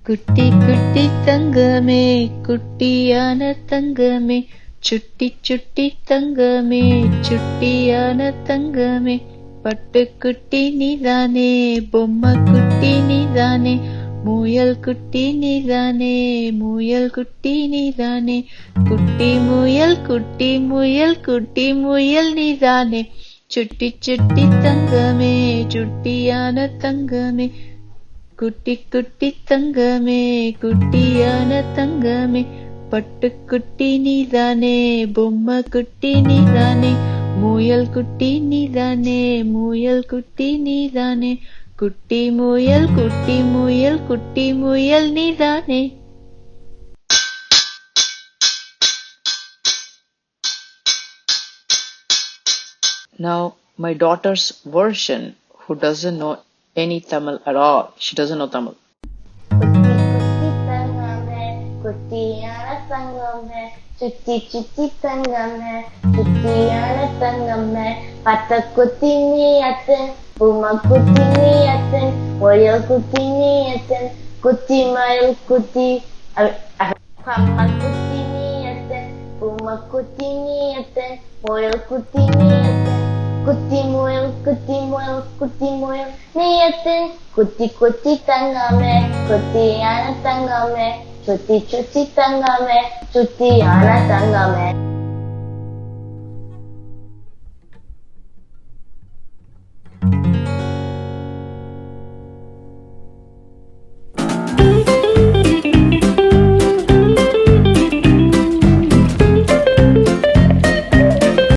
குட்டி குட்டி தங்கமே குட்டியான தங்கமே சுட்டி சுட்டி தங்கமே சுட்டியான தங்கமே பட்டுக்குட்டி நீதானே பொம்மை குட்டி நீதானே முயல் குட்டி நீதானே முயல் குட்டி நீதானே குட்டி முயல் குட்டி முயல் குட்டி முயல் நீதானே சுட்டி சுட்டி தங்கமே சுட்டியான தங்கமே குட்டி குட்டி தங்கமே குட்டியான தங்கமே பட்டுக்குட்டி நீதானே பொம்மை குட்டி நீதானே முயல் குட்டி நீதானே முயல் குட்டி நீதானே குட்டி முயல் குட்டி முயல் குட்டி முயல் நீதானே. Now my daughter's version, who doesn't know any Tamil at all. She doesn't know Tamil. குட்டியான தங்கமே சுத்தி சுத்தி தங்கமே சுத்தியான தங்கமே பட்ட குத்தி நீ அத்தன் பூமா குத்தி நீ அத்தன் முயல் குத்தி நீ அத்தன் குத்தி மயில் குத்தி அம்மா குத்தி நீ அத்தன் பூமா குத்தி நீ அத்தன் முயல் குத்தி நீ அத்தன் குத்தி முயல் குத்தி முயல் குத்தி முயல் நீ அத்தன் குத்தி குத்தி தங்கமே குத்தியான தங்கமே சுத்தி சுத்தி தங்கமே சுத்தியான தங்கமே.